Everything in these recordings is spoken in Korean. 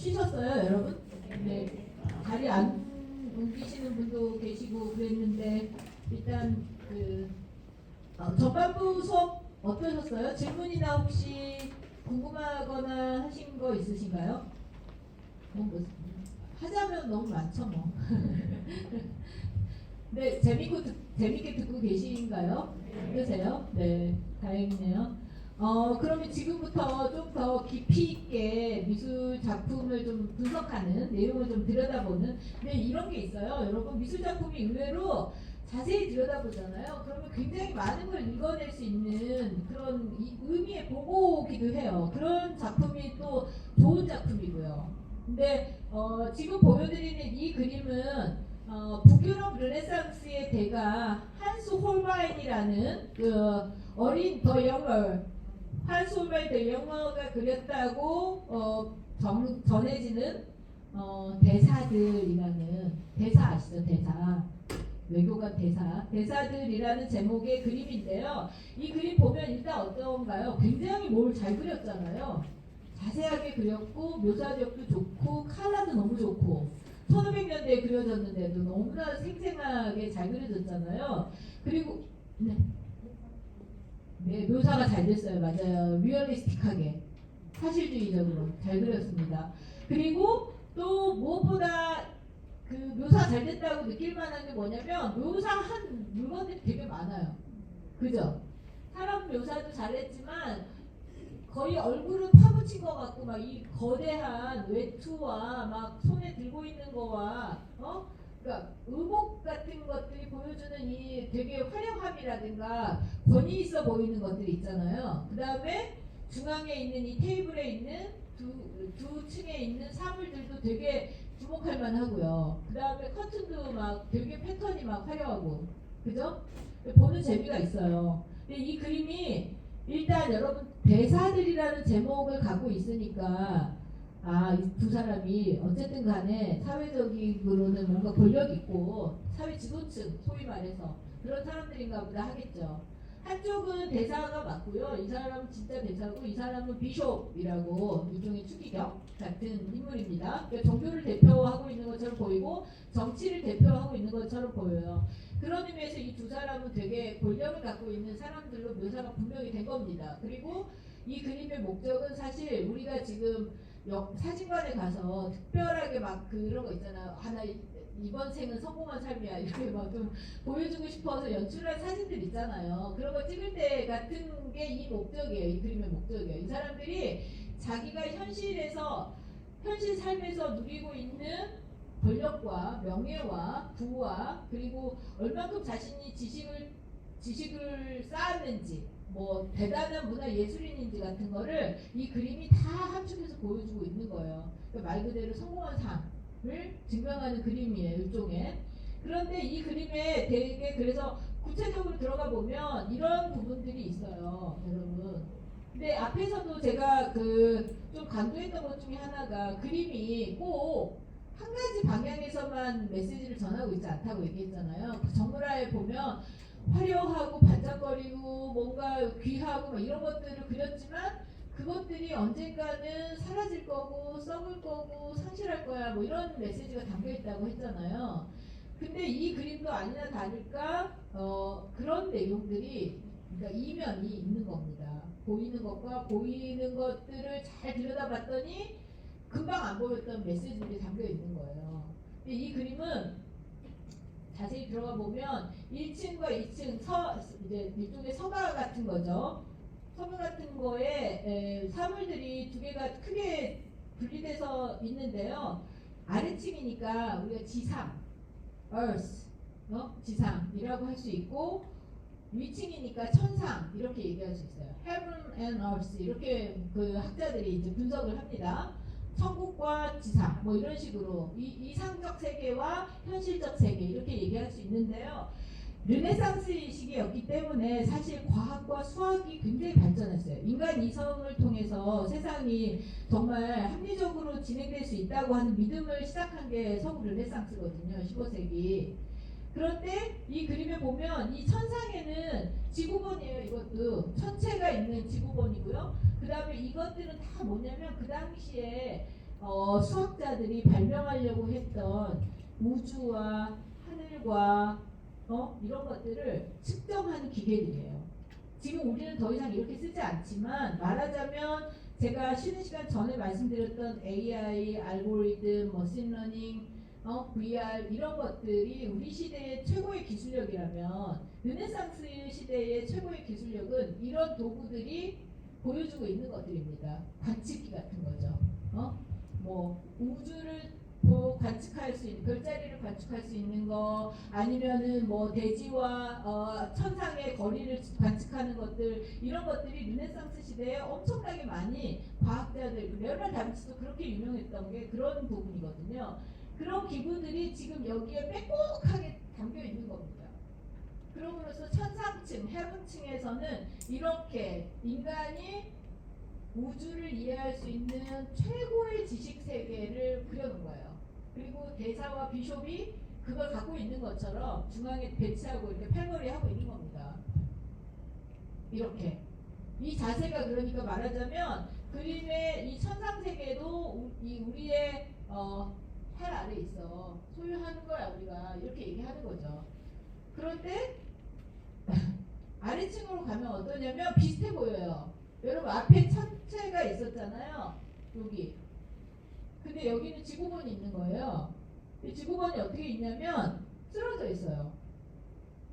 쉬셨어요, 여러분? 네. 자리 안 옮기시는 분도 계시고 그랬는데 일단 전반부 수업 어떠셨어요? 질문이나 혹시 궁금하거나 하신 거 있으신가요? 뭐, 하자면 너무 많죠, 뭐. 네, 재밌게 듣고 계신가요? 어떠세요? 네, 다행이네요. 그러면 지금부터 좀 더 깊이 있게 미술 작품을 좀 분석하는 내용을 좀 들여다보는. 근데 이런 게 있어요. 여러분, 미술 작품이 의외로 자세히 들여다보잖아요. 그러면 굉장히 많은 걸 읽어낼 수 있는 그런 의미의 보고기도 해요. 그런 작품이 또 좋은 작품이고요. 근데 지금 보여드리는 이 그림은 북유럽 르네상스의 대가 한스 홀바인이라는 그 어린 더 영어 한스 홀바인 더 영어가 그렸다고 전해지는 대사들이라는 대사 아시죠? 대사 외교관 대사들이라는 제목의 그림인데요. 이 그림 보면 일단 어떤가요? 굉장히 뭘 잘 그렸잖아요. 자세하게 그렸고 묘사력도 좋고 컬러도 너무 좋고 1500년대에 그려졌는데도 너무나 생생하게 잘 그려졌잖아요. 그리고 네, 묘사가 잘 됐어요. 맞아요. 리얼리스틱하게 사실주의적으로 잘 그렸습니다. 그리고 또 무엇보다 그 묘사 잘 됐다고 느낄 만한 게 뭐냐면 묘사한 물건들이 되게 많아요. 그죠? 사람 묘사도 잘했지만 거의 얼굴은 파묻힌 것 같고 막 이 거대한 외투와 막 손에 들고 있는 거와 그러니까 의복 같은 것들이 보여주는 이 되게 화려함이라든가 권위 있어 보이는 것들이 있잖아요. 그 다음에 중앙에 있는 이 테이블에 있는 두 층에 있는 사물들도 되게 주목할 만하고요. 그 다음에 커튼도 막 되게 패턴이 막 화려하고 그죠? 보는 재미가 있어요. 근데 이 그림이 일단 여러분 대사들이라는 제목을 갖고 있으니까 이 두 사람이 어쨌든 간에 사회적으로는 뭔가 권력 있고 사회 지도층 소위 말해서 그런 사람들인가 보다 하겠죠. 한쪽은 대사가 맞고요. 이 사람은 진짜 대사고 이 사람은 비숍이라고 일종의 추기경 같은 인물입니다. 그러니까 종교를 대표하고 있는 것처럼 보이고 정치를 대표하고 있는 것처럼 보여요. 그런 의미에서 이 두 사람은 되게 권력을 갖고 있는 사람들로 묘사가 분명히 된 겁니다. 그리고 이 그림의 목적은 사실 우리가 지금 사진관에 가서 특별하게 막 그런 거 있잖아요. 하나 이번 생은 성공한 삶이야 이렇게 막 좀 보여주고 싶어서 연출한 사진들 있잖아요. 그런 거 찍을 때 같은 게 이 목적이에요. 이 그림의 목적이에요. 이 사람들이 자기가 현실 삶에서 누리고 있는 권력과 명예와 부와 그리고 얼만큼 자신이 지식을 쌓았는지 뭐 대단한 문화 예술인인지 같은 거를 이 그림이 다 함축해서 보여주고 있는 거예요. 그러니까 말 그대로 성공한 삶을 증명하는 그림이에요. 일종의. 그런데 이 그림에 되게 그래서 구체적으로 들어가 보면 이런 부분들이 있어요. 여러분. 근데 앞에서도 제가 좀 강조했던 것 중에 하나가 그림이 꼭 한 가지 방향에서만 메시지를 전하고 있지 않다고 얘기했잖아요. 그 정물화에 보면 화려하고 반짝거리고 뭔가 귀하고 막 이런 것들을 그렸지만 그것들이 언젠가는 사라질 거고 썩을 거고 상실할 거야 뭐 이런 메시지가 담겨 있다고 했잖아요. 근데 이 그림도 아니나 다를까 그런 내용들이 그러니까 이면이 있는 겁니다. 보이는 것과 보이는 것들을 잘 들여다봤더니 금방 안 보였던 메시지들이 담겨 있는 거예요. 근데 이 그림은 자세히 들어가 보면 1층과 2층 이제 일종의 서가 같은 거죠. 서가 같은 거에 사물들이 두 개가 크게 분리돼서 있는데요. 아래층이니까 우리가 지상, earth, 지상이라고 할 수 있고 위층이니까 천상 이렇게 얘기할 수 있어요. heaven and earth 이렇게 그 학자들이 이제 분석을 합니다. 천국과 지상 뭐 이런 식으로 이상적 세계와 현실적 세계 이렇게 얘기할 수 있는데요. 르네상스 시기였기 때문에 사실 과학과 수학이 굉장히 발전했어요. 인간 이성을 통해서 세상이 정말 합리적으로 진행될 수 있다고 하는 믿음을 시작한 게 서구 르네상스거든요. 15세기. 그런데 이 그림에 보면 이 천상에는 지구본이에요. 이것도 천체가 있는 지구본이고요. 그 다음에 이것들은 다 뭐냐면 그 당시에 수학자들이 발명하려고 했던 우주와 하늘과 이런 것들을 측정하는 기계들이에요. 지금 우리는 더 이상 이렇게 쓰지 않지만 말하자면 제가 쉬는 시간 전에 말씀드렸던 AI, 알고리즘, 머신러닝, VR 이런 것들이 우리 시대의 최고의 기술력이라면 르네상스 시대의 최고의 기술력은 이런 도구들이 보여주고 있는 것들입니다. 관측기 같은 거죠. 뭐 우주를 관측할 수 있는 별자리를 관측할 수 있는 거 아니면은 뭐 대지와 천상의 거리를 관측하는 것들 이런 것들이 르네상스 시대에 엄청나게 많이 과학자들 레오나르도 다빈치도 그렇게 유명했던 게 그런 부분이거든요. 그런 기구들이 지금 여기에 빼곡하게 담겨 있는 겁니다. 그러므로서 천상층, 해분층에서는 이렇게 인간이 우주를 이해할 수 있는 최고의 지식 세계를 그려놓은 거예요. 그리고 대사와 비숍이 그걸 갖고 있는 것처럼 중앙에 배치하고 이렇게 팔걸이 하고 있는 겁니다. 이렇게 이 자세가 그러니까 말하자면 그림의 이 천상 세계도 우리의 팔 아래 있어 소유하는 거야 우리가 이렇게 얘기하는 거죠. 그런데 아래층으로 가면 어떠냐면 비슷해 보여요. 여러분 앞에 천체가 있었잖아요. 여기. 근데 여기는 지구본이 있는 거예요. 이 지구본이 어떻게 있냐면 쓰러져 있어요.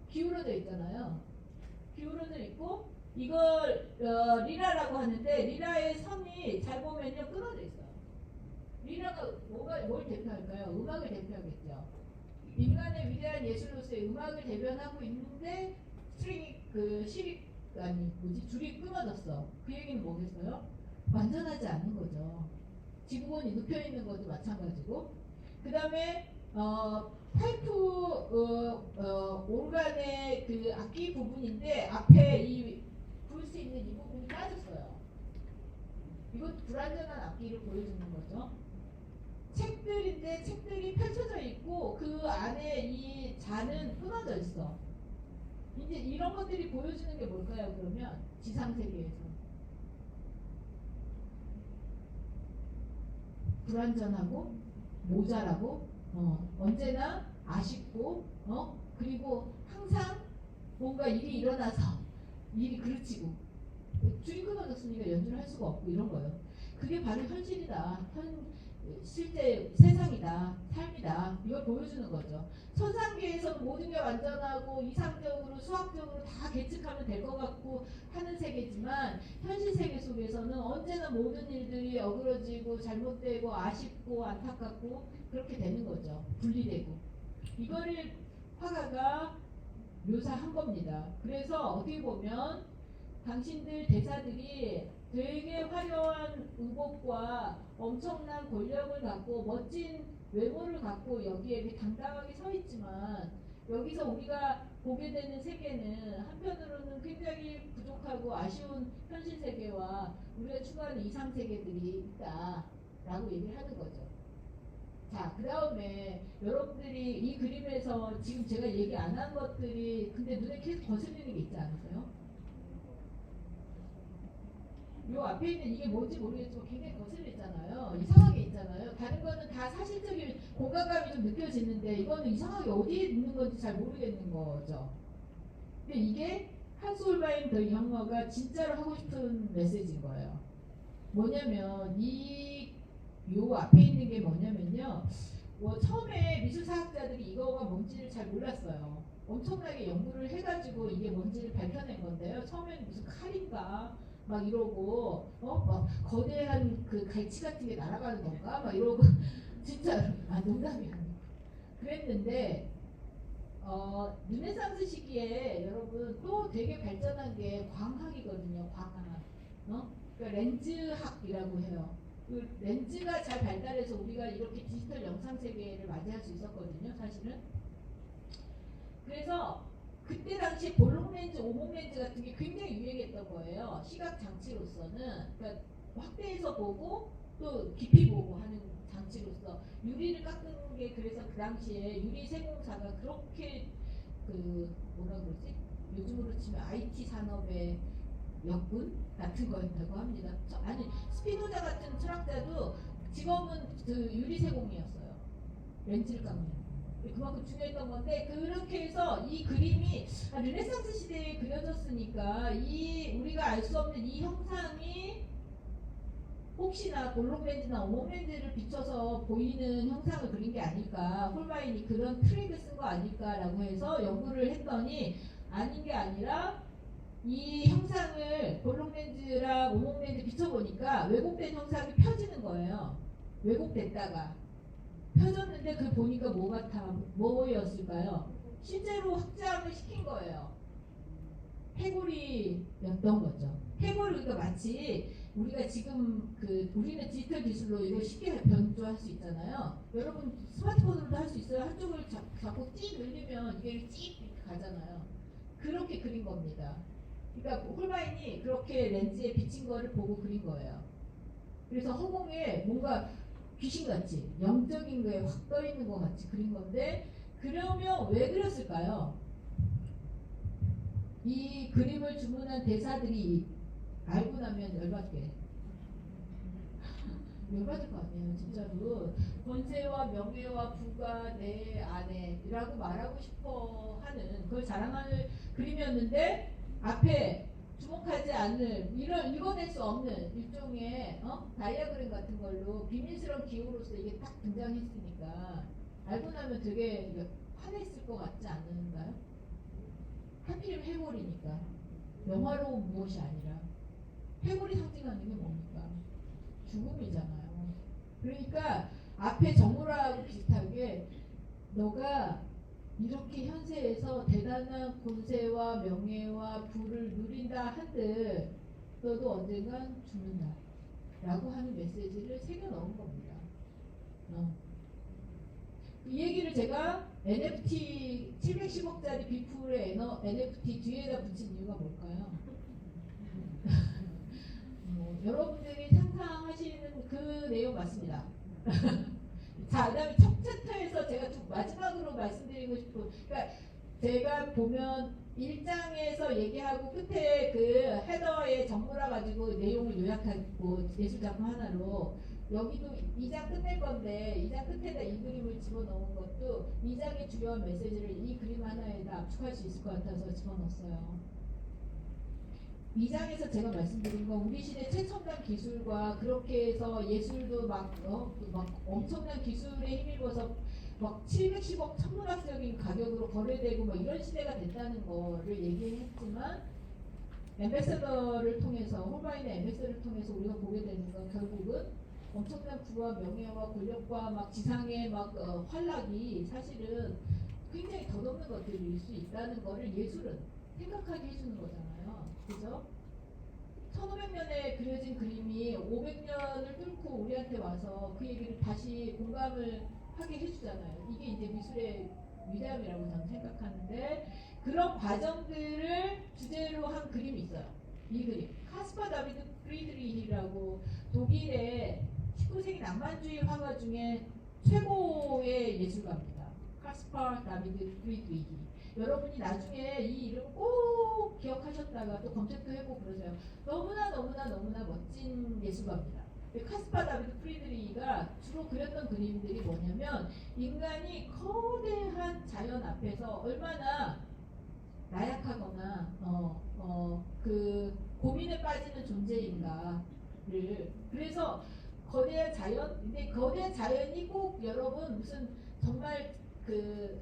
기울어져 있잖아요. 기울어져 있고 이걸 리라라고 하는데 리라의 선이 잘 보면요 끊어져 있어요. 리라가 뭘 대표할까요? 음악을 대표하겠죠. 인간의 위대한 예술로서의 음악을 대변하고 있는데 스트링이 실이 아니 줄이 끊어졌어. 그 얘기는 뭐겠어요? 완전하지 않는 거죠. 지구본이 눕혀 있는 것도 마찬가지고. 그 다음에 파이프 오르간의 그 악기 부분인데 앞에 불 수 있는 이 부분이 빠졌어요. 이건 불완전한 악기를 보여주는 거죠. 책들인데 책들이 펼쳐져 있고 그 안에 이 잔은 끊어져 있어. 이제 이런 것들이 보여주는 게 뭘까요? 그러면 지상세계에서 불완전하고 모자라고 언제나 아쉽고 그리고 항상 뭔가 일이 일어나서 일이 그르치고 줄이 끊어졌으니까 연주를 할 수가 없고 이런 거예요. 그게 바로 현실이다. 실제 세상이다. 삶이다. 이걸 보여주는 거죠. 천상계에서는 모든 게 완전하고 이상적으로 수학적으로 다 계측하면 될 것 같고 하는 세계지만 현실 세계 속에서는 언제나 모든 일들이 어그러지고 잘못되고 아쉽고 안타깝고 그렇게 되는 거죠. 분리되고. 이거를 화가가 묘사한 겁니다. 그래서 어떻게 보면 당신들 대사들이 되게 화려한 의복과 엄청난 권력을 갖고 멋진 외모를 갖고 여기에 이렇게 당당하게 서 있지만 여기서 우리가 보게 되는 세계는 한편으로는 굉장히 부족하고 아쉬운 현실 세계와 우리가 추구하는 이상 세계들이 있다라고 얘기를 하는 거죠. 자, 그 다음에 여러분들이 이 그림에서 지금 제가 얘기 안 한 것들이 근데 눈에 계속 거슬리는 게 있지 않으세요? 요 앞에 있는 이게 뭔지 모르겠지만 굉장히 거슬리잖아요. 이상하게 있잖아요. 다른 거는 다 사실적인 공간감이 좀 느껴지는데 이거는 이상하게 어디에 있는 건지 잘 모르겠는 거죠. 근데 이게 한스 홀바임 더 영어가 진짜로 하고 싶은 메시지인 거예요. 뭐냐면 요 앞에 있는 게 뭐냐면요. 처음에 미술사학자들이 이거가 뭔지를 잘 몰랐어요. 엄청나게 연구를 해가지고 이게 뭔지를 밝혀낸 건데요. 처음에는 무슨 칼인가 막 이러고 막 거대한 그 갈치 같은 게 날아가는 건가 막 이러고 진짜 농담이 아니고 그랬는데 르네상스 시기에 여러분 또 되게 발전한 게 광학이거든요. 광학. 그러니까 렌즈학이라고 해요. 그 렌즈가 잘 발달해서 우리가 이렇게 디지털 영상 세계를 맞이할 수 있었거든요. 사실은. 그래서 그때 당시 볼록 렌즈, 오목 렌즈 같은 게 굉장히 유행했던 거예요. 시각 장치로서는. 그러니까 확대해서 보고 또 깊이 보고 하는 장치로서 유리를 깎는 게 그래서 그 당시에 유리 세공사가 그렇게 뭐라 그러지? 요즘으로 치면 IT 산업의 역군 같은 거였다고 합니다. 아니 스피노자 같은 철학자도 직업은 그 유리세공이었어요. 렌즈를 깎는. 그만큼 중요했던 건데 그렇게 해서 이 그림이 르네상스 시대에 그려졌으니까 이 우리가 알 수 없는 이 형상이 혹시나 볼록렌즈나 오목렌즈를 비춰서 보이는 형상을 그린 게 아닐까, 홀바인이 그런 트릭을 쓴 거 아닐까라고 해서 연구를 했더니 아닌 게 아니라 이 형상을 볼록렌즈랑 오목렌즈 비춰보니까 왜곡된 형상이 펴지는 거예요. 왜곡됐다가 펴졌는데 그 보니까 뭐였을까요? 실제로 확장을 시킨 거예요. 해골이였던 거죠. 해골, 그러니까 마치 우리가 지금 우리는 디지털 기술로 이거 쉽게 변조할 수 있잖아요. 여러분 스마트폰으로도 할 수 있어요. 한쪽을 자꾸 찌 늘리면 이게 찌 이렇게 가잖아요. 그렇게 그린 겁니다. 그러니까 홀바인이 그렇게 렌즈에 비친 거를 보고 그린 거예요. 그래서 허공에 뭔가 귀신같이 영적인 거에 확 떠있는 것 같이 그린 건데, 그러면 왜 그렸을까요? 이 그림을 주문한 대사들이 알고 나면 열받게 열받을 거 아니에요. 진짜로 권세와 명예와 부가 내 안에라고 말하고 싶어 하는 그걸 자랑하는 그림이었는데, 앞에 주목하지 않을, 이런 읽어낼 수 없는 일종의 다이아그램 같은 걸로 비밀스러운 기호로서 이게 딱 등장했으니까 알고 나면 되게 화냈을 것 같지 않은가요? 하필이면 해골이니까. 영화로운 무엇이 아니라 해골이 상징하는 게 뭡니까? 죽음이잖아요. 그러니까 앞에 정우라하고 비슷하게 너가 이렇게 현세에서 대단한 권세와 명예와 부를 누린다 한들 너도 언젠간 죽는다 라고 하는 메시지를 새겨 넣은 겁니다. 이 얘기를 제가 NFT 710억짜리 비풀의 NFT 뒤에다 붙인 이유가 뭘까요? 여러분들이 상상하시는 그 내용 맞습니다. 자, 그 다음에 첫 챕터에서 제가 좀 마지막으로 말씀드리고 싶은, 그러니까 제가 보면 1장에서 얘기하고 끝에 그 헤더에 정보라 가지고 내용을 요약하고 예술작품 하나로, 여기도 2장 끝낼 건데 2장 끝에다 이 그림을 집어넣은 것도 2장의 주요한 메시지를 이 그림 하나에다 압축할 수 있을 것 같아서 집어넣었어요. 2장에서 제가 말씀드린 건 우리 시대 최첨단 기술과 그렇게 해서 예술도 막 엄청난 기술에 힘입어서 막 710억 천문학적인 가격으로 거래되고 막 이런 시대가 됐다는 거를 얘기했지만, 엠베서더를 통해서, 홀바인의 엠베서더를 통해서 우리가 보게 되는 건 결국은 엄청난 부와 명예와 권력과 막 지상의 막 활락이 사실은 굉장히 덧없는 것들일 수 있다는 거를 예술은 생각하게 해주는 거잖아요. 그죠? 1500년에 그려진 그림이 500년을 뚫고 우리한테 와서 그 얘기를 다시 공감을 하게 해주잖아요. 이게 이제 미술의 위대함이라고 저는 생각하는데, 그런 과정들을 주제로 한 그림이 있어요. 이 그림. 카스퍼 다비드 프리드리히라고 독일의 19세기 낭만주의 화가 중에 최고의 예술가입니다. 카스퍼 다비드 프리드리히. 여러분이 나중에 이 이름 꼭 기억하셨다가 또 검색도 해보고 그러세요. 너무나 멋진 예술가입니다. 카스파 다비드 프리드리히가 주로 그렸던 그림들이 뭐냐면, 인간이 거대한 자연 앞에서 얼마나 나약하거나 그 고민에 빠지는 존재인가를, 그래서 거대한 자연, 근데 거대한 자연이 꼭 여러분 무슨 정말 그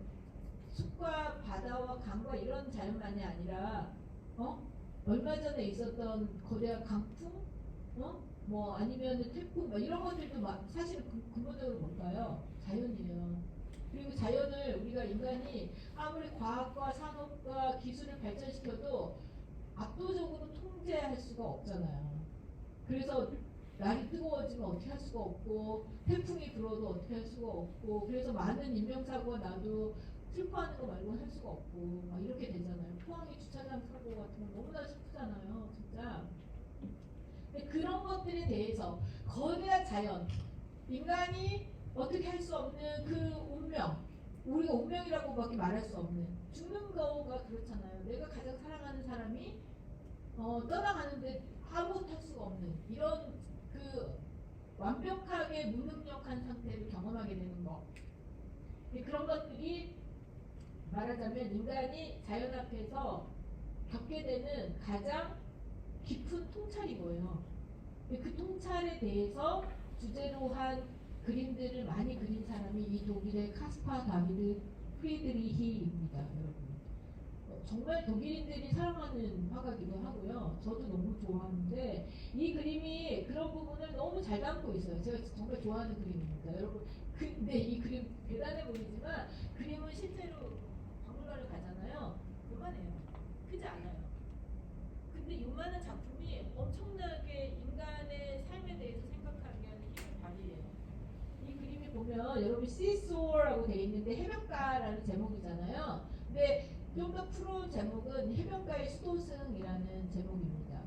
숲과 바다와 강과 이런 자연만이 아니라 얼마 전에 있었던 거대한 강풍, 뭐 아니면 태풍, 이런 것들도 사실 근본적으로 뭘까요? 자연이에요. 그리고 자연을 우리가 인간이 아무리 과학과 산업과 기술을 발전시켜도 압도적으로 통제할 수가 없잖아요. 그래서 날이 뜨거워지면 어떻게 할 수가 없고, 태풍이 불어도 어떻게 할 수가 없고, 그래서 많은 인명사고가 나도 슬퍼하는 거 말고는 할 수가 없고 막 이렇게 되잖아요. 포항의 주차장 사고 같은 건 너무나 슬프잖아요, 진짜. 근데 그런 것들에 대해서 거대한 자연, 인간이 어떻게 할 수 없는 그 운명, 우리가 운명이라고밖에 말할 수 없는 죽는 거가 그렇잖아요. 내가 가장 사랑하는 사람이 떠나가는데 아무것도 할 수가 없는 이런 그 완벽하게 무능력한 상태를 경험하게 되는 거. 그런 것들이 말하자면 인간이 자연 앞에서 겪게 되는 가장 깊은 통찰인 거예요. 그 통찰에 대해서 주제로 한 그림들을 많이 그린 사람이 이 독일의 카스파 다비드 프리드리히입니다, 여러분. 정말 독일인들이 사랑하는 화가기도 하고요. 저도 너무 좋아하는데 이 그림이 그런 부분을 너무 잘 담고 있어요. 제가 정말 좋아하는 그림입니다, 여러분. 근데 이 그림 대단해 보이지만 그림은 실제로 박물관을 가잖아요. 요만해요. 크지 않아요. 근데 요만한 작품이 엄청나게 인간의 삶에 대해서 생각하게 하는 힘을 발휘해요. 이 그림이 보면 여러분 시소라고 돼 있는데 해변가라는 제목이잖아요. 근데 좀 더 프로 제목은 해변가의 수도승이라는 제목입니다.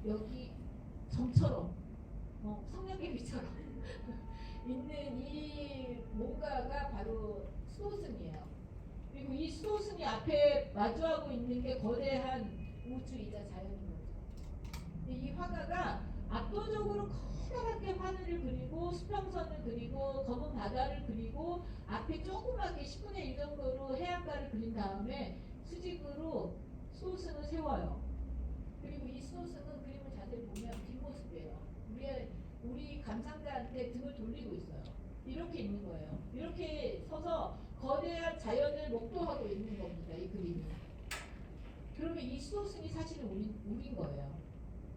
여기 점처럼 성냥개비처럼 있는 이 뭔가가 바로 수도승이에요. 그리고 이 수도승이 앞에 마주하고 있는 게 거대한 우주이자 자연인 거죠. 이 화가가 압도적으로 커다랗게 하늘을 그리고 수평선을 그리고 검은 바다를 그리고 앞에 조그맣게 10분의 1 정도로 해안가를 그린 다음에 수직으로 수도승을 세워요. 그리고 이 수도승은 그림을 자세히 보면 뒷모습이에요. 우리 감상자한테 등을 돌리고 있어요. 이렇게 있는 거예요. 이렇게 서서 거대한 자연을 목도하고 있는 겁니다, 이 그림이. 그러면 이 수도승이 사실은 우린 거예요.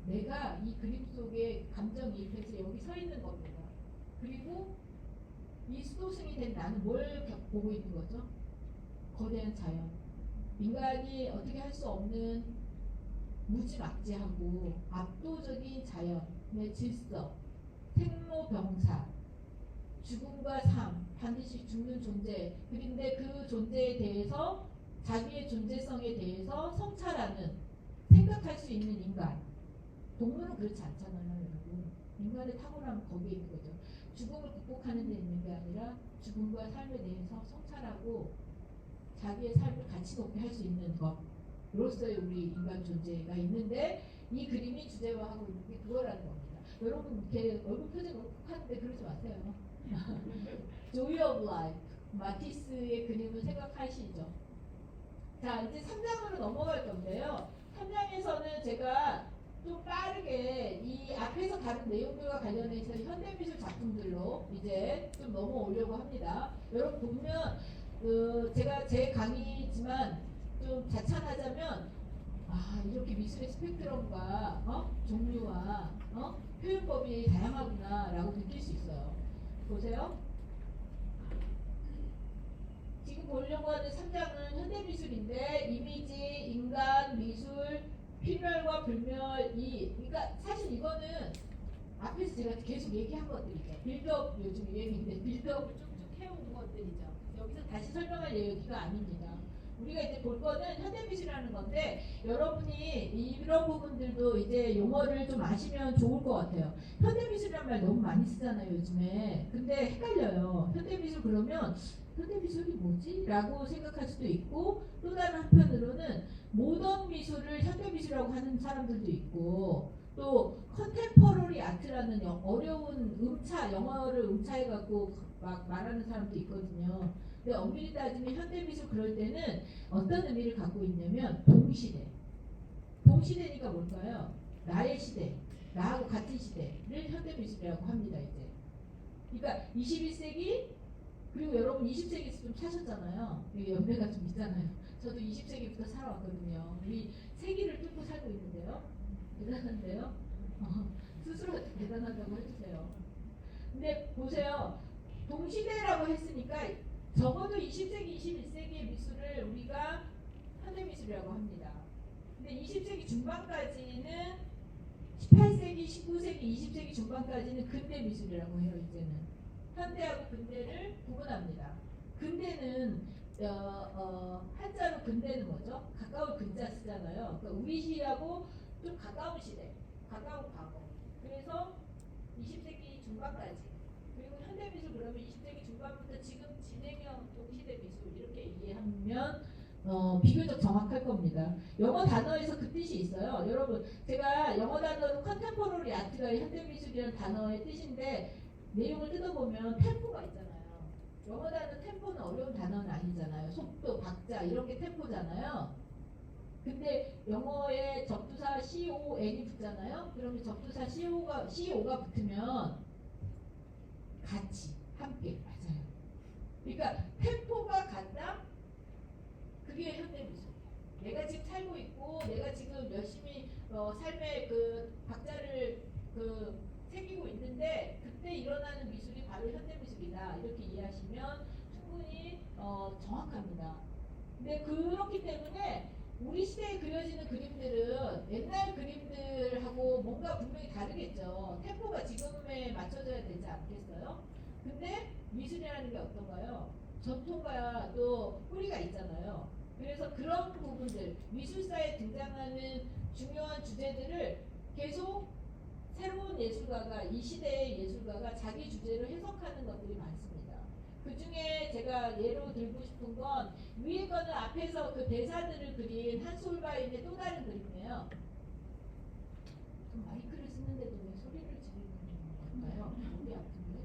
내가 이 그림 속에 감정이입해서 여기 서 있는 겁니다. 그리고 이 수도승이 된 나는 뭘 보고 있는 거죠? 거대한 자연. 인간이 어떻게 할 수 없는 무지막지하고 압도적인 자연의 질서, 생로병사, 죽음과 삶, 반드시 죽는 존재. 그런데 그 존재에 대해서 자기의 존재성에 대해서 성찰하는, 생각할 수 있는 인간. 동물은 그렇지 않잖아요, 여러분. 인간의 탁월함은 거기에 있는 거죠. 죽음을 극복하는 데 있는 게 아니라 죽음과 삶에 대해서 성찰하고 자기의 삶을 가치 높게 할 수 있는 것으로서의 우리 인간 존재가 있는데 이 그림이 주제화하고 있는 게 그거라는 겁니다. 여러분 이렇게 얼굴 표정 하는데 그러지 마세요. Joy of Life, 마티스의 그림을 생각하시죠. 자, 이제 3장으로 넘어갈 건데요. 3장에서는 제가 좀 빠르게 이 앞에서 다른 내용들과 관련해서 현대미술 작품들로 이제 좀 넘어오려고 합니다. 여러분 보면 제가 제 강의지만 좀 자찬하자면 이렇게 미술의 스펙트럼과 종류와 표현법이 다양하구나 라고 느낄 수 있어요. 보세요. 지금 보려고 하는 3장은 현대미술인데 이미지, 인간, 미술, 필멸과 불멸이, 그러니까 사실 이거는 앞에서 제가 계속 얘기한 것들이죠. 빌드업, 요즘 유행인데 빌드업을 쭉쭉 해온 것들이죠. 여기서 다시 설명할 얘기가 아닙니다. 우리가 이제 볼 거는 현대미술이라는 건데 여러분이 이런 부분들도 이제 용어를 좀 아시면 좋을 것 같아요. 현대미술이란 말 너무 많이 쓰잖아요, 요즘에. 근데 헷갈려요. 현대미술 그러면 현대미술이 뭐지? 라고 생각할 수도 있고 또 다른 한편으로는 모던 미술을 현대미술이라고 하는 사람들도 있고 또 컨템퍼러리 아트라는 어려운 영어를 음차해갖고 막 말하는 사람도 있거든요. 근데 엄밀히 따지면 현대미술 그럴 때는 어떤 의미를 갖고 있냐면 동시대. 동시대니까 뭘까요? 나의 시대, 나하고 같은 시대를 현대미술이라고 합니다. 이제. 그러니까 21세기 그리고 여러분 20세기에서 좀 사셨잖아요. 연배가 좀 있잖아요. 저도 20세기부터 살아왔거든요. 우리 세기를 뚫고 살고 있는데요. 대단한데요. 스스로 대단하다고 해주세요. 근데 보세요. 동시대라고 했으니까 적어도 20세기, 21세기의 미술을 우리가 현대미술이라고 합니다. 근데 20세기 중반까지는 18세기, 19세기, 20세기 중반까지는 근대미술이라고 해요. 이제는. 현대하고 근대를 구분합니다. 근대는 한자로 근대는 뭐죠? 가까운 근자 쓰잖아요. 그러니까 우리 시하고 좀 가까운 시대, 가까운 과거. 그래서 20세기 중반까지. 그리고 현대미술 그러면 20세기 중반부터 지금 진행형 동시대 미술 이렇게 이해하면 비교적 정확할 겁니다. 영어 단어에서 그 뜻이 있어요. 여러분 제가 영어 단어로 컨템포러리 아트 미술가의 현대미술이라는 단어의 뜻인데 내용을 뜯어보면 템포가 있잖아요. 영어 단어 템포는 어려운 단어는 아니잖아요. 속도, 박자 이런 게 템포잖아요. 근데 영어에 접두사 CON이 붙잖아요. 그러면 접두사 CO가 붙으면 같이, 함께, 맞아요. 그러니까 템포가 같다? 그게 현대미술이에요. 내가 지금 살고 있고 내가 지금 열심히 삶의 그 박자를 새기고 있는데 그때 일어나는 미술이 바로 현대미술이다. 이렇게 이해하시면 충분히 정확합니다. 근데 그렇기 때문에 우리 시대에 그려지는 그림들은 옛날 그림들하고 뭔가 분명히 다르겠죠. 템포가 지금에 맞춰져야 되지 않겠어요? 근데 미술이라는 게 어떤가요? 전통과 또 뿌리가 있잖아요. 그래서 그런 부분들, 미술사에 등장하는 중요한 주제들을 계속 새로운 예술가가, 이 시대의 예술가가 자기 주제로 해석하는 것들이 많습니다. 그 중에 제가 예로 들고 싶은 건 위에 거는 앞에서 그 대사들을 그린 한솔바인의 또 다른 그림이에요. 마이크를 쓰는데도 왜 소리를 지르는 걸까요? 목이 아픈데.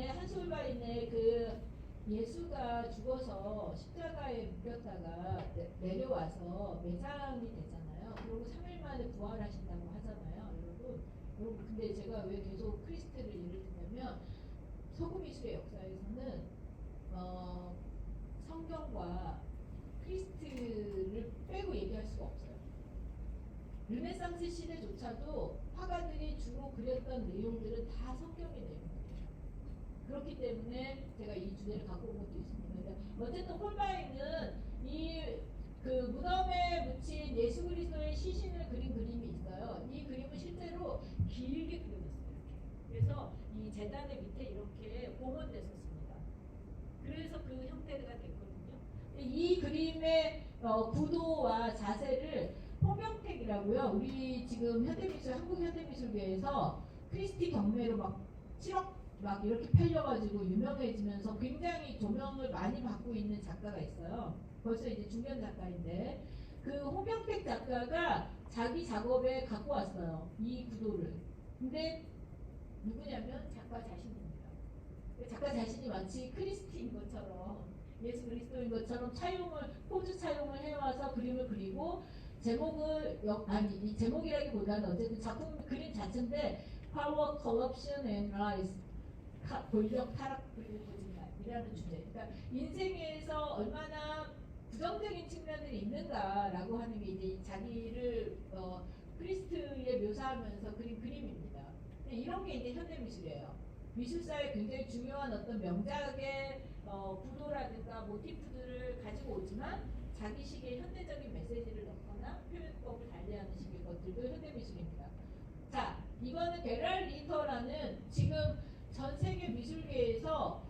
한솔바인의 그 예수가 죽어서 십자가에 묶였다가 내려와서 매장이 되잖아요. 그리고 3일 만에 부활하신다고 하잖아요. 여러분 근데 제가 왜 계속 크리스트를 예를 들냐면 서구미술의 역사에서는 성경과 크리스트를 빼고 얘기할 수가 없어요. 르네상스 시대조차도 화가들이 주로 그렸던 내용들은 다 성경의 내용이에요. 그렇기 때문에 제가 이 주제를 갖고 온 것도 있습니다. 어쨌든 홀바인은 이 그 무덤에 묻힌 예수 그리스도의 시신을 그린 그림이 있어요. 이 그림은 실제로 길게 그려졌어요. 그래서 이 제단의 밑에 이렇게 봉헌됐었습니다. 그래서 그 형태가 됐거든요. 이 그림의 구도와 자세를 홍명택이라고요. 우리 지금 현대미술 한국현대미술계에서 크리스티 경매로 막 7억 막 이렇게 팔려가지고 유명해지면서 굉장히 조명을 많이 받고 있는 작가가 있어요. 벌써 이제 중년 작가인데 그 홍명택 작가가 자기 작업에 갖고 왔어요. 이 구도를. 근데 누구냐면 작가 자신입니다. 작가 자신이 마치 크리스티인 것처럼 예수 그리스도인 것처럼 포즈 차용을 해와서 그림을 그리고 이 제목이라기보다는 어쨌든 작품 그림 자체인데 Power, Corruption and Rise, 권력, 타락 그리고 거짓말이라는 주제. 그러니까 인생에서 얼마나 부정적인 측면들이 있는가라고 하는 게 이제 자기를 크리스트에 묘사하면서 그린 그림입니다. 이런 게 이제 현대미술이에요. 미술사에 굉장히 중요한 어떤 명작의 구도라든가 모티프들을 가지고 오지만 자기식의 현대적인 메시지를 넣거나 표현법을 달리하는 식의 것들도 현대미술입니다. 자, 이거는 게랄 리터라는 지금 전 세계 미술계에서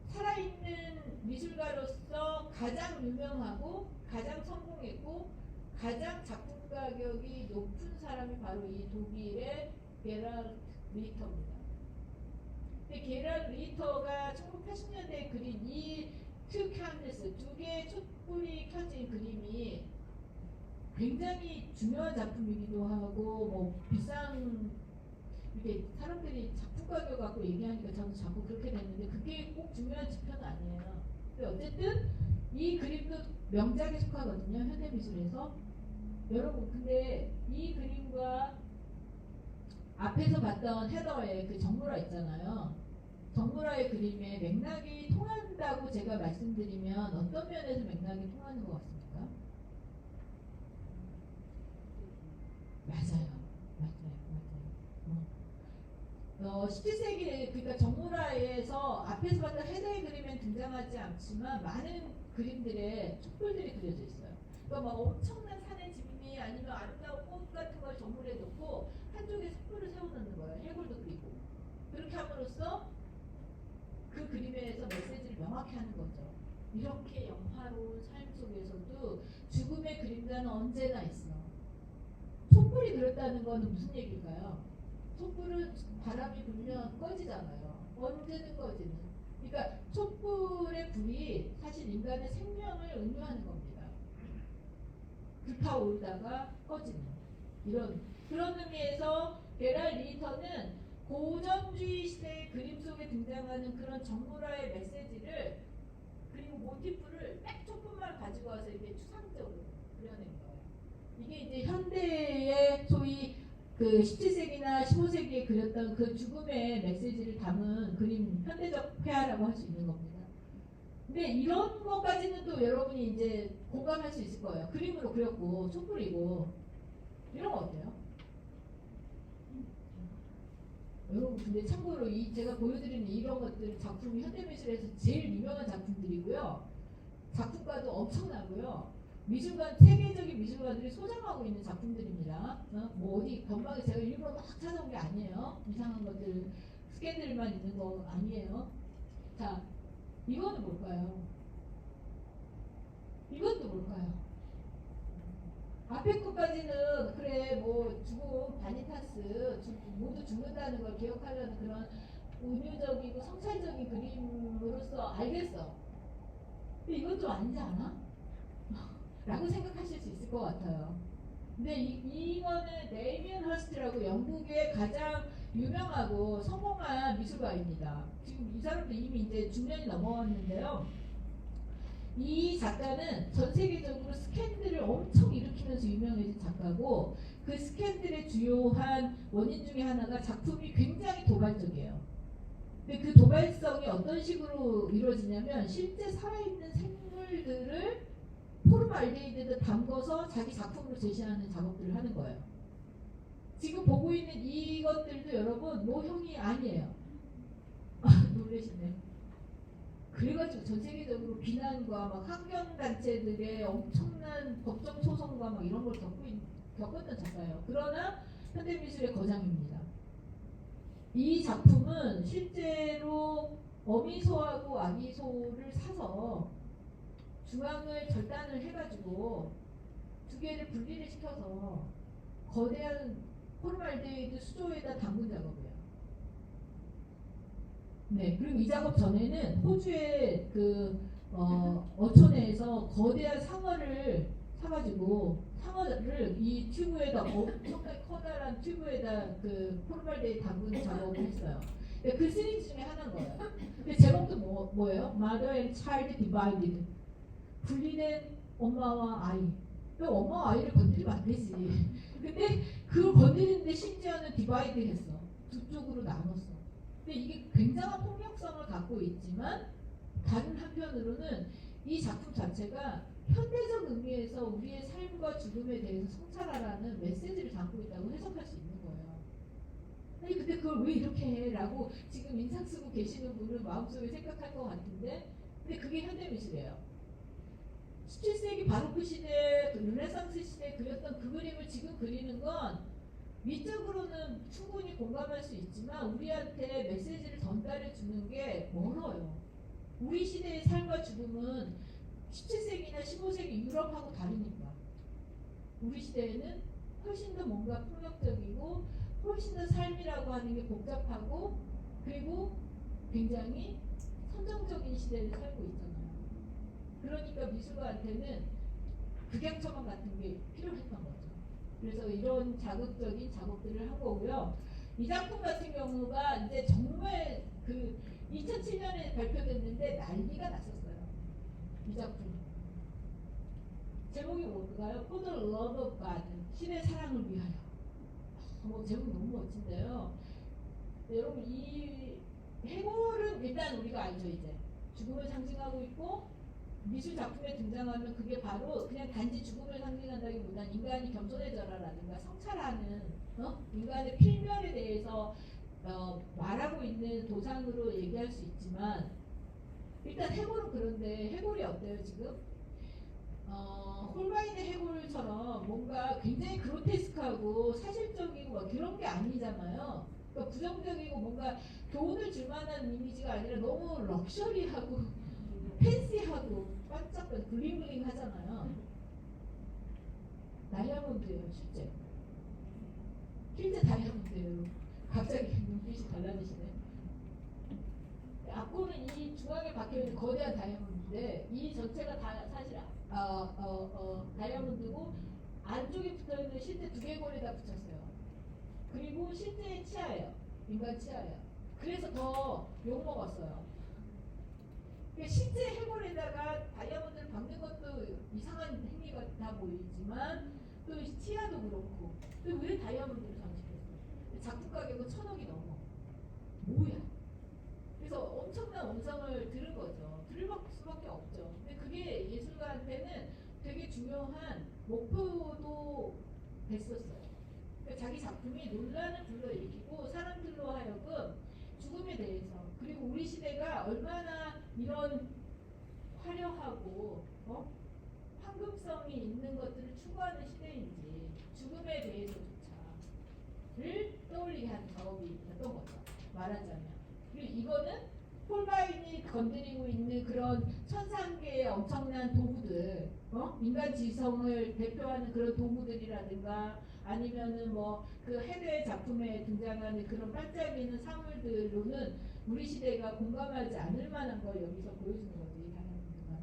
살아있는 미술가로서 가장 유명하고 가장 성공했고 가장 작품 가격이 높은 사람이 바로 이 독일의 게랄 리터입니다. 근데 게랄 리터가 1980년대에 그린 이 두 캔버스, 두 개의 촛불이 켜진 그림이 굉장히 중요한 작품이기도 하고 뭐 비싼 이게 사람들이 작품 가격 갖고 얘기하니까 저는 자꾸 그렇게 됐는데 그게 꼭 중요한 지표는 아니에요. 근데 어쨌든 이 그림도 명작에 속하거든요. 현대미술에서. 여러분 근데 이 그림과 앞에서 봤던 헤더의 그 정물화 있잖아요. 정물화의 그림의 맥락이 통한다고 제가 말씀드리면 어떤 면에서 맥락이 통하는 것 같습니까? 맞아요. 17세기 그러니까 정물화에서 앞에서 봤던 헤더의 그림엔 등장하지 않지만 많은 그림들의 촛불들이 그려져 있어요. 그러니까 막 엄청난 산의 진미 아니면 아름다운 꽃 같은 걸 정물에 놓고 한쪽에 촛불을 세워놓는 거예요. 해골도 그리고 그렇게 함으로써 그 그림에서 메시지를 명확히 하는 거죠. 이렇게 영화로운 삶 속에서도 죽음의 그림자는 언제나 있어. 촛불이 그렸다는 거는 무슨 얘기일까요? 촛불은 바람이 불면 꺼지잖아요. 언제든 꺼지는. 그러니까 촛불의 불이 사실 인간의 생명을 의미하는 겁니다. 불타오르다가 꺼지는. 이런 그런 의미에서 게랄 리터는 고전주의 시대의 그림 속에 등장하는 그런 정보라의 메시지를 그리고 모티프를 딱 조금만 가지고 와서 이렇게 추상적으로 그려낸 거예요. 이게 이제 현대의 소위 그 17세기나 15세기에 그렸던 그 죽음의 메시지를 담은 그림 현대적 회화라고 할 수 있는 겁니다. 근데 이런 것까지는 또 여러분이 이제 공감할 수 있을 거예요. 그림으로 그렸고 촛불이고 이런 거 어때요? 여러분 근데 참고로 이 제가 보여드리는 이런 것들 작품이 현대미술에서 제일 유명한 작품들이고요. 작품가도 엄청나고요. 미술관 세계적인 미술가들이 소장하고 있는 작품들입니다. 뭐 어디 건방에 제가 일부러 막 찾아온 게 아니에요. 이상한 것들 스캔들만 있는 거 아니에요. 자, 이거는 뭘까요? 이것도 뭘까요? 앞에 것까지는 그래 뭐 죽음 바니타스 모두 죽는다는 걸 기억하려는 그런 은유적이고 성찰적인 그림으로서 알겠어. 근데 이건 좀 아니지 않아? 라고 생각하실 수 있을 것 같아요. 근데 이거는 데이미언 허스트라고 영국의 가장 유명하고 성공한 미술가입니다. 지금 이 사람도 이미 이제 중년이 넘어왔는데요. 이 작가는 전 세계적으로 스캔들을 엄청 일으키면서 유명해진 작가고 그 스캔들의 주요한 원인 중에 하나가 작품이 굉장히 도발적이에요. 근데 그 도발성이 어떤 식으로 이루어지냐면 실제 살아있는 생물들을 포름알데히드에 담궈서 자기 작품으로 제시하는 작업들을 하는 거예요. 지금 보고 있는 이것들도 여러분 모형이 아니에요. 놀라시네. 그래가지고 전 세계적으로 비난과 막 환경단체들의 엄청난 법정 소송과 막 이런 걸 겪었던 작가예요. 그러나 현대미술의 거장입니다. 이 작품은 실제로 어미소하고 아기소를 사서 중앙을 절단을 해가지고 두 개를 분리를 시켜서 거대한 포름알데히드 수조에다 담근 작업이에요. 네, 그리고 이 작업 전에는 호주의 그 어촌에서 거대한 상어를 사가지고 상어를 이 튜브에다 엄청나게 커다란 튜브에다 그 포르말데에 담근 작업을 했어요. 그 시리즈 중에 하나인 거예요. 근데 제목도 뭐예요? Mother and Child Divided. 분리된 엄마와 아이. 엄마와 아이를 건드리면 안 되지. 근데 그걸 건드리는데 심지어는 디바이드 했어. 두 쪽으로 나눴어. 근데 이게 굉장한 폭력성을 갖고 있지만 다른 한편으로는 이 작품 자체가 현대적 의미에서 우리의 삶과 죽음에 대해서 성찰하라는 메시지를 담고 있다고 해석할 수 있는 거예요. 아니 근데 그걸 왜 이렇게 해? 라고 지금 인상 쓰고 계시는 분은 마음속에 생각할 것 같은데 근데 그게 현대미술이에요. 17세기 바로크 시대, 르네상스 시대에 그렸던 그 그림을 지금 그리는 건 미적으로는 충분히 공감할 수 있지만 우리한테 메시지를 전달해 주는 게 멀어요. 우리 시대의 삶과 죽음은 17세기나 15세기 유럽하고 다르니까. 우리 시대에는 훨씬 더 뭔가 폭력적이고 훨씬 더 삶이라고 하는 게 복잡하고 그리고 굉장히 선정적인 시대를 살고 있잖아요. 그러니까 미술가한테는 극약 처방 같은 게 필요했던 거죠. 그래서 이런 자극적인 작업들을 한 거고요. 이 작품 같은 경우가 이제 정말 그 2007년에 발표됐는데 난리가 났었어요. 이 작품. 제목이 뭘까요? For the love of God. 신의 사랑을 위하여. 제목 너무 멋진데요. 네, 여러분 이 해골은 일단 우리가 알죠 이제. 죽음을 상징하고 있고 미술 작품에 등장하면 그게 바로 그냥 단지 죽음을 상징한다기보다는 인간이 겸손해져라라든가 성찰하는 인간의 필면에 대해서 말하고 있는 도상으로 얘기할 수 있지만 일단 해골은 그런데 해골이 어때요 지금? 홀바인의 해골처럼 뭔가 굉장히 그로테스크하고 사실적이고 막 그런 게 아니잖아요. 그러니까 부정적이고 뭔가 돈을 줄 만한 이미지가 아니라 너무 럭셔리하고 팬시하고 반짝반짝 블링블링 하잖아요. 다이아몬드예요 실제. 실제 다이아몬드예요. 갑자기 눈빛이 달라지시네. 앞부분은 이 중앙에 박혀있는 거대한 다이아몬드인데 이 전체가 다 사실 다이아몬드고 안쪽에 붙어있는 실제 두개골에다 붙였어요. 그리고 실제 치아예요. 인간 치아예요. 그래서 더 욕먹었어요. 실제 해골에다가 다이아몬드를 박는 것도 이상한 행위 같아 보이지만 또 치아도 그렇고 또 왜 다이아몬드를 장식했어? 작품 가격은 1,000억이 넘어. 뭐야? 그래서 엄청난 원성을 들은 거죠. 들을 수밖에 없죠. 근데 그게 예술가한테는 되게 중요한 목표도 됐었어요. 그러니까 자기 작품이 논란을 불러일으키고 사람들로 하여금 죽음에 대해서, 그리고 우리 시대가 얼마나 이런 화려하고 황금성이 있는 것들을 추구하는 시대인지 죽음에 대해서조차를 떠올리게 하는 작업이었던 거죠. 말하자면. 그리고 이거는 폴바인이 건드리고 있는 그런 1,001개의 엄청난 도구들, 인간 지성을 대표하는 그런 도구들이라든가 아니면은 뭐 그 해외 작품에 등장하는 그런 반짝이는 사물들로는 우리 시대가 공감하지 않을 만한 걸 여기서 보여주는 거지, 다이아몬드가.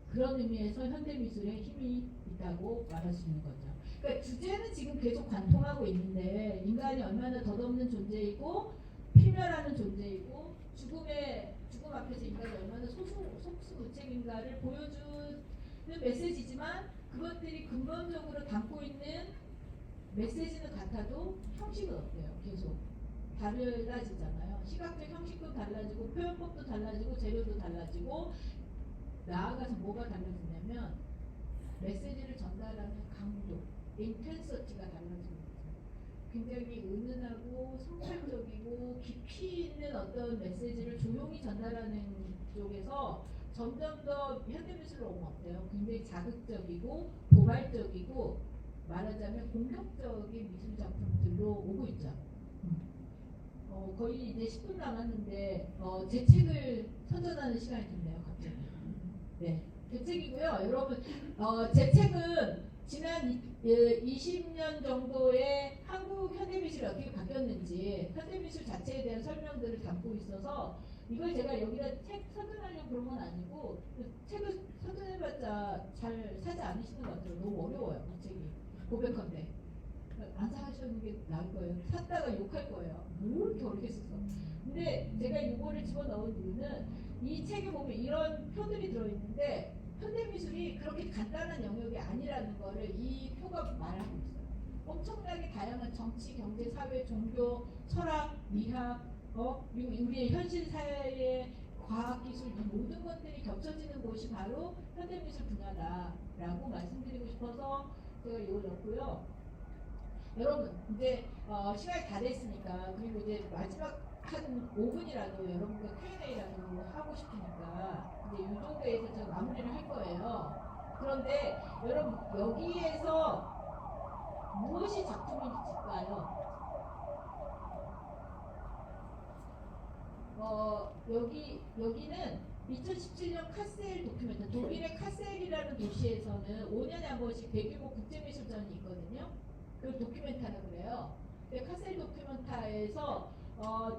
그런 의미에서 현대미술에 힘이 있다고 말할 수 있는 거죠. 그러니까 주제는 지금 계속 관통하고 있는데 인간이 얼마나 덧없는 존재이고 필멸하는 존재이고 죽음 앞에서 인간이 얼마나 속수무책인가를 보여주는 메시지지만 그것들이 근본적으로 담고 있는 메시지는 같아도 형식은 어때요? 계속 달라지잖아요. 시각적 형식도 달라지고 표현법도 달라지고 재료도 달라지고 나아가서 뭐가 달라지냐면 메시지를 전달하는 강도, 인텐서티가 달라지는 거죠. 굉장히 은은하고 성찰적이고 깊이 있는 어떤 메시지를 조용히 전달하는 쪽에서 점점 더 현대미술로 오면 어때요? 굉장히 자극적이고 도발적이고 말하자면 공격적인 미술 작품들로 오고 있죠. 거의 이제 10분 남았는데 제 책을 선전하는 시간이 됐네요, 갑자기. 네, 제 책이고요. 여러분, 제 책은 지난 20년 정도의 한국 현대미술이 어떻게 바뀌었는지, 현대미술 자체에 대한 설명들을 담고 있어서 이걸 제가 여기다 책 선전하려고 그런 건 아니고 책을 선전해봤자 잘 사지 않으시는 것 같아요. 너무 어려워요, 이 책이. 고백한데 안 사시는 게 나을 거예요. 샀다가 욕할 거예요. 뭐 이렇게 어렵게 썼어. 근데 제가 이거를 집어넣은 이유는 이 책에 보면 이런 표들이 들어있는데 현대미술이 그렇게 간단한 영역이 아니라는 거를 이 표가 말하고 있어요. 엄청나게 다양한 정치, 경제, 사회, 종교, 철학, 미학, 그리고 우리의 현실 사회의 과학기술 이 모든 것들이 겹쳐지는 곳이 바로 현대미술 분야다라고 말씀드리고 싶어서 제가 이걸 넣었고요. 여러분 이제 시간이 다 됐으니까, 그리고 이제 마지막 한 5분이라도 여러분과 Q&A라도 하고 싶으니까 이제 이 정도에서 제가 마무리를 할 거예요. 그런데 여러분 여기에서 무엇이 작품일까요? 여기는 2017년 카셀 도큐멘터, 독일의 카셀이라는 도시에서는 5년에 한 번씩 대규모 국제미술전이 있거든요. 그 도큐멘타라고 그래요. 카셀 도큐멘타에서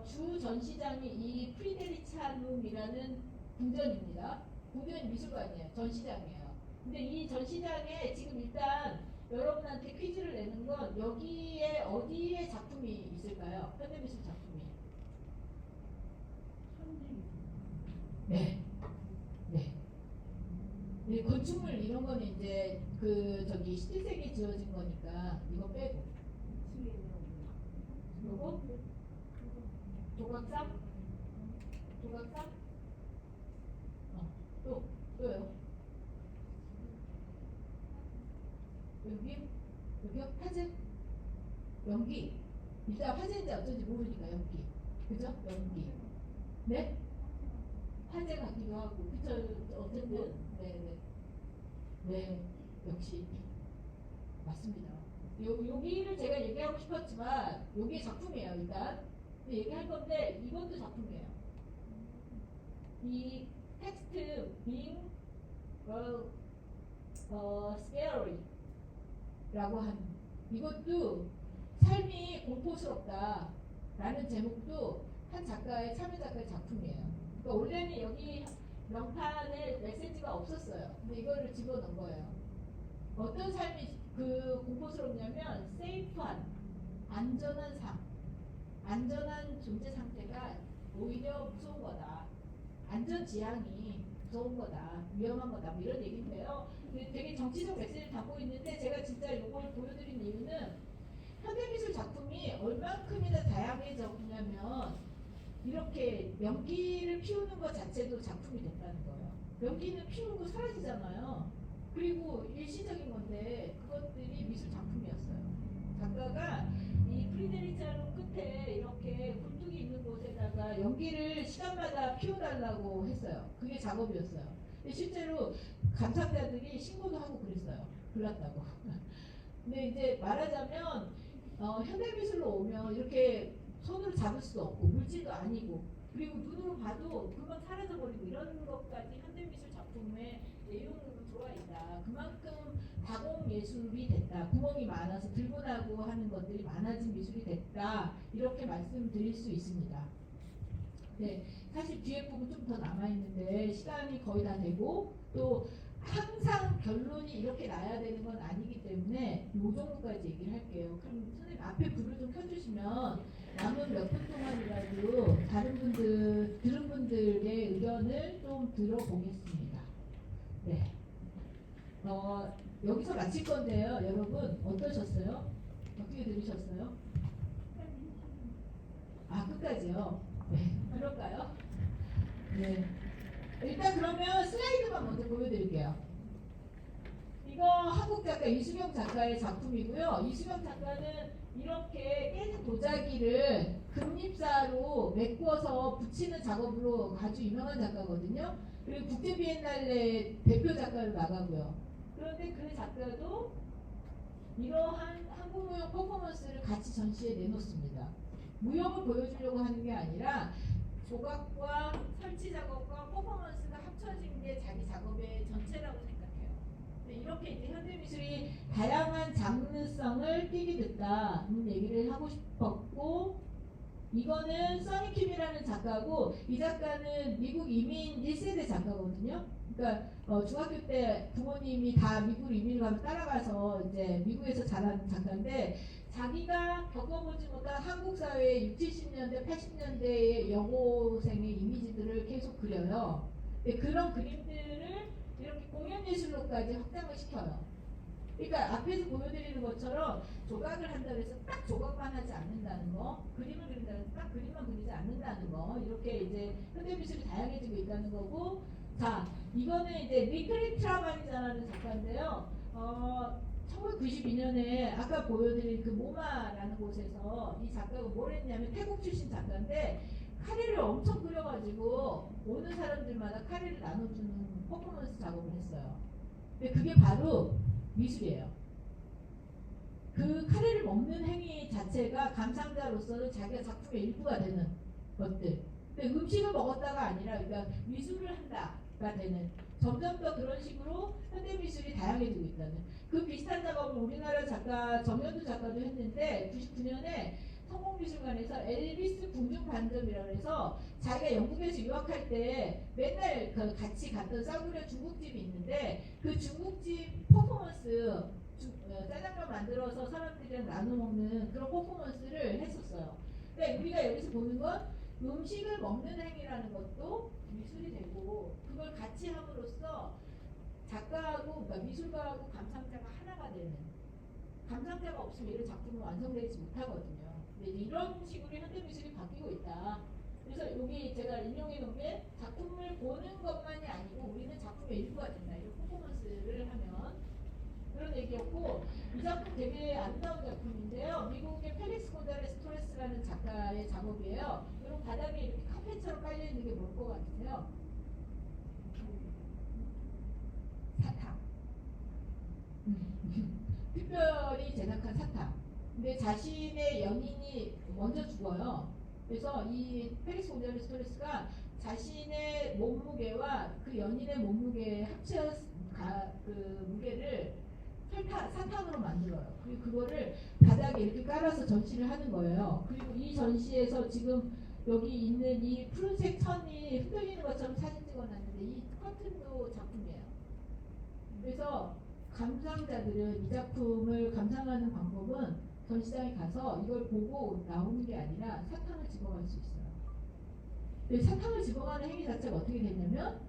주 전시장이 이 프리데리찬룸이라는 궁전입니다. 궁전이 미술관이에요. 전시장이에요. 근데 이 전시장에 지금 일단 여러분한테 퀴즈를 내는 건 여기에 어디에 작품이 있을까요? 현대미술 작품이. 네. 네. 네, 건축물 이런 거는 이제 그 저기 17세기에 지어진 거니까 이거 빼고. 요거? 조각상? 조각상? 또요? 여기? 여기요? 화재? 연기? 일단 화재인지 어쩐지 모르니까 연기. 그죠? 연기. 네? 화재 같기도 하고, 그쵸? 어쨌든, 네네. 네, 역시. 맞습니다. 여기를 제가 얘기하고 싶었지만, 여기 작품이에요, 일단. 얘기할 건데, 이것도 작품이에요. 이 텍스트, being scary 라고 하는, 이것도 삶이 공포스럽다 라는 제목도 한 작가의, 참여 작가의 작품이에요. 그러니까 원래는 여기 명판에 메시지가 없었어요. 근데 이거를 집어넣은 거예요. 어떤 삶이 그 공포스럽냐면 세이프한 안전한 삶, 안전한 존재 상태가 오히려 무서운 거다. 안전 지향이 무서운 거다, 위험한 거다, 뭐 이런 얘기인데요. 근데 되게 정치적 메시지를 담고 있는데 제가 진짜 이걸 보여드린 이유는 현대미술 작품이 얼만큼이나 다양해졌냐면 이렇게 연기를 피우는 것 자체도 작품이 됐다는 거예요. 연기는 피우고 사라지잖아요. 그리고 일시적인 건데 그것들이 미술 작품이었어요. 작가가 이 프리데리차로 끝에 이렇게 굴뚝이 있는 곳에다가 연기를 시간마다 피워달라고 했어요. 그게 작업이었어요. 근데 실제로 감상자들이 신고도 하고 그랬어요. 불났다고. 근데 이제 말하자면 현대미술로 오면 이렇게 손으로 잡을 수도 없고 물질도 아니고 그리고 눈으로 봐도 금방 사라져버리고 이런 것까지 현대미술 작품의 내용으로 들어와 있다. 그만큼 다공 예술이 됐다. 구멍이 많아서 들고나고 하는 것들이 많아진 미술이 됐다. 이렇게 말씀드릴 수 있습니다. 네, 사실 뒤에 부분 좀 더 남아있는데 시간이 거의 다 되고 또 항상 결론이 이렇게 나야 되는 건 아니기 때문에 이 정도까지 얘기를 할게요. 그럼 선생님 앞에 불을 좀 켜주시면 남은 몇 분 동안이라도 다른 분들, 들은 분들의 의견을 좀 들어보겠습니다. 네. 여기서 마칠 건데요. 여러분 어떠셨어요? 어떻게 들으셨어요? 아, 끝까지요? 네. 그럴까요? 네. 일단 그러면 슬라이드만 먼저 보여드릴게요. 이거 한국 작가 이수경 작가의 작품이고요. 이수경 작가는 이렇게 깨진 도자기를 금립사로 메꾸어서 붙이는 작업으로 아주 유명한 작가거든요. 그리고 국제 비엔날레 대표 작가로 나가고요. 그런데 그 작가도 이러한 한국 무용 퍼포먼스를 같이 전시에 내놓습니다. 무용을 보여주려고 하는 게 아니라 조각과 설치 작업과 퍼포먼스가 합쳐진 게 자기 작업의 전체라고 생각해요. 이렇게 이제 현대미술이 다양한 장르성을 띠게 됐다는 얘기를 하고 싶었고, 이거는 써니킴이라는 작가고, 이 작가는 미국 이민 1세대 작가거든요. 그러니까 중학교 때 부모님이 다 미국으로 이민을 가면 따라가서 이제 미국에서 자란 작가인데, 자기가 겪어보지 못한 한국 사회의 60, 70년대, 80년대의 여고생의 이미지들을 계속 그려요. 그런 그림들을 이렇게 공연예술로까지 확장을 시켜요. 그러니까 앞에서 보여드리는 것처럼 조각을 한다고 해서 딱 조각만 하지 않는다는 거, 그림을 그린다고 해서 딱 그림만 그리지 않는다는 거, 이렇게 이제 현대미술이 다양해지고 있다는 거고. 자, 이거는 이제 리크리 트라반이라는 작가인데요. 1992년에 아까 보여드린 그 모마라는 곳에서 이 작가가 뭘 했냐면 태국 출신 작가인데 카레를 엄청 끓여가지고 오는 사람들마다 카레를 나눠주는 퍼포먼스 작업을 했어요. 근데 그게 바로 미술이에요. 그 카레를 먹는 행위 자체가 감상자로서는 자기가 작품의 일부가 되는 것들. 근데 음식을 먹었다가 아니라 그러니까 미술을 한다가 되는, 점점 더 그런 식으로 현대미술이 다양해지고 있다는. 그 비슷한 작업을 우리나라 작가 정현두 작가도 했는데 99년에 성공미술관에서 엘비스 궁중반점이라고 해서 자기가 영국에서 유학할 때 맨날 그 같이 갔던 싸구려 중국집이 있는데 그 중국집 퍼포먼스 짜장면 만들어서 사람들이랑 나눠 먹는 그런 퍼포먼스를 했었어요. 근데 우리가 여기서 보는 건 음식을 먹는 행위라는 것도 미술이 되고, 그걸 같이 함으로써 작가하고 그러니까 미술가하고 감상자가 하나가 되는, 감상자가 없으면 이런 작품은 완성되지 못하거든요. 근데 이런 식으로 현대미술이 바뀌고 있다. 그래서 여기 제가 인용해 놓은 게 작품을 보는 것만이 아니고 우리는 작품의 일부가 된다. 이런 퍼포먼스를 하면, 그런 얘기였고, 이 작품 되게 아름다운 작품인데요. 미국의 펠릭스 고달레스 토레스라는 작가의 작업이에요. 이런 바닥에 이렇게 카페처럼 깔려 있는 게 뭘 것 같으세요? 사탕. 특별히 제작한 사탕. 근데 자신의 연인이 먼저 죽어요. 그래서 이 펠릭스 고달레스 토레스가 자신의 몸무게와 그 연인의 몸무게 합쳐 그 무게를 사탕으로 만들어요. 그리고 그거를 바닥에 이렇게 깔아서 전시를 하는 거예요. 그리고 이 전시에서 지금 여기 있는 이 푸른색 선이 흔들리는 것처럼 사진 찍어놨는데 이 커튼도 작품이에요. 그래서 감상자들은 이 작품을 감상하는 방법은 전시장에 가서 이걸 보고 나오는 게 아니라 사탕을 집어갈 수 있어요. 근데 사탕을 집어가는 행위 자체가 어떻게 되냐면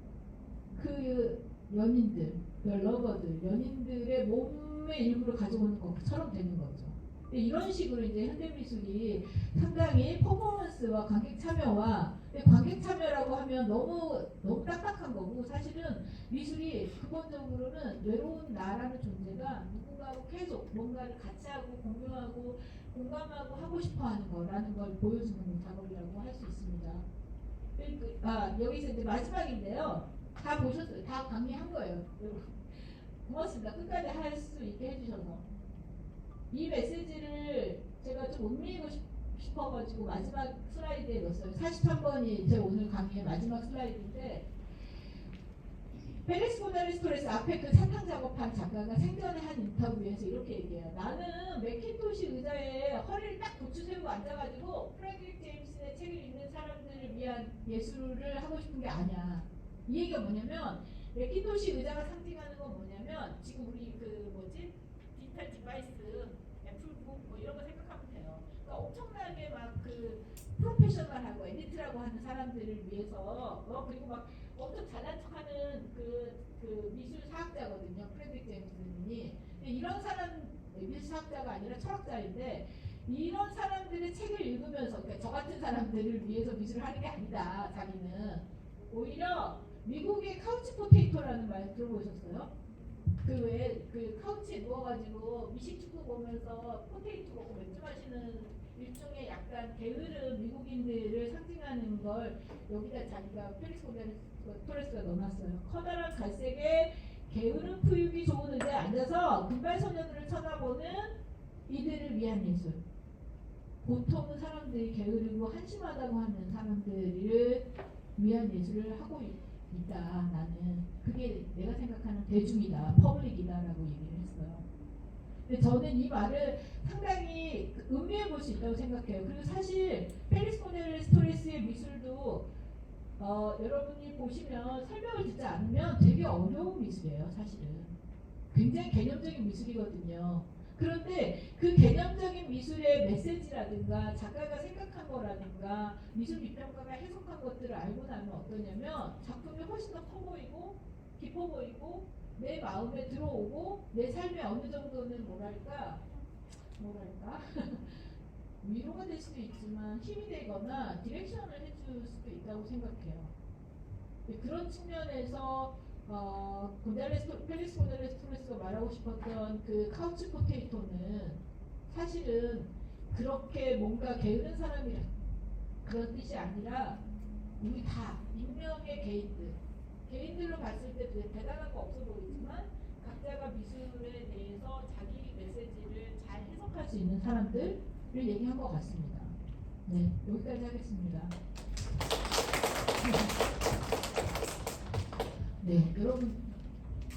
그 연인들, 러버들, 연인들의 몸의 일부를 가져오는 것처럼 되는 거죠. 근데 이런 식으로 이제 현대미술이 상당히 퍼포먼스와 관객 참여와, 근데 관객 참여라고 하면 너무 딱딱한 거고, 사실은 미술이 근본적으로는 외로운 나라는 존재가 누군가하고 계속 뭔가를 같이 하고 공유하고 공감하고 하고 싶어하는 거라는 걸 보여주는 작업이라고 할 수 있습니다. 여기서 이제 마지막인데요. 다 보셨어요. 다 강의한 거예요. 고맙습니다. 끝까지 할 수 있게 해주셔서. 이 메시지를 제가 좀 옮기고 싶어가지고 마지막 슬라이드에 넣었어요. 43번이 제 오늘 강의의 마지막 슬라이드인데, 펠릭스 고잘레스 토레스 앞에 그 사탕 작업한 작가가 생전에 한 인터뷰에서 이렇게 얘기해요. 나는 맥킨토시 의자에 허리를 딱 고추 세우고 앉아가지고 프레드릭 제임스의 책을 읽는 사람들을 위한 예술을 하고 싶은 게 아니야. 이 얘기가 뭐냐면, 맥킨토시 의자가 상징하는 건 뭐냐면, 지금 우리 디지털 디바이스, 애플북 뭐 이런 거 생각하면 돼요. 그러니까 엄청나게 막 그 프로페셔널하고 에디트라고 하는 사람들을 위해서, 그리고 막 엄청 잘난 척하는 그 미술 사학자거든요. 프레드릭 제임스님이. 이런 사람, 미술 사학자가 아니라 철학자인데, 이런 사람들의 책을 읽으면서, 그러니까 저 같은 사람들을 위해서 미술을 하는 게 아니다. 자기는 오히려 미국의 카우치 포테이토라는 말 들어보셨어요? 그 카우치에 누워가지고 미식축구 보면서 포테이토 먹고 맥주 마시는 일종의 약간 게으른 미국인들을 상징하는 걸 여기다 자기가 펠릭스 고잘레스 토레스가 넣어놨어요. 커다란 갈색의 게으른 푸육이 좋은 의자에 앉아서 금발 소녀들을 쳐다보는 이들을 위한 예술. 보통은 사람들이 게으르고 한심하다고 하는 사람들을 위한 예술을 하고 있다. 나는 그게 내가 생각하는 대중이다, 퍼블릭이다라고 얘기를 했어요. 근데 저는 이 말을 상당히 음미해 볼 수 있다고 생각해요. 그리고 사실 펠릭스 고잘레스 토레스의 미술도 여러분이 보시면 설명을 듣지 않으면 되게 어려운 미술이에요. 사실은 굉장히 개념적인 미술이거든요. 그런데 그 개념적인 미술의 메시지라든가 작가가 생각한 거라든가 미술 비평가가 해석한 것들을 알고 나면 어떠냐면 작품이 훨씬 더 커 보이고 깊어 보이고 내 마음에 들어오고 내 삶에 어느 정도는 뭐랄까 위로가 될 수도 있지만 힘이 되거나 디렉션을 해줄 수도 있다고 생각해요. 그런 측면에서 펠릭스 고잘레스 토레스가 말하고 싶었던 그 카우치 포테이토는 사실은 그렇게 뭔가 게으른 사람이라 그런 뜻이 아니라 우리 다 익명의 개인들로 봤을 때 대단한 거 없어 보이지만 각자가 미술에 대해서 자기 메시지를 잘 해석할 수 있는 사람들을 얘기한 것 같습니다. 네, 여기까지 하겠습니다. 네, 여러분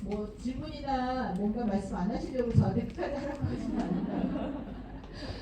뭐 질문이나 뭔가 말씀 안 하시려고 저한테 끝까지 하라고 하시면 안 된다.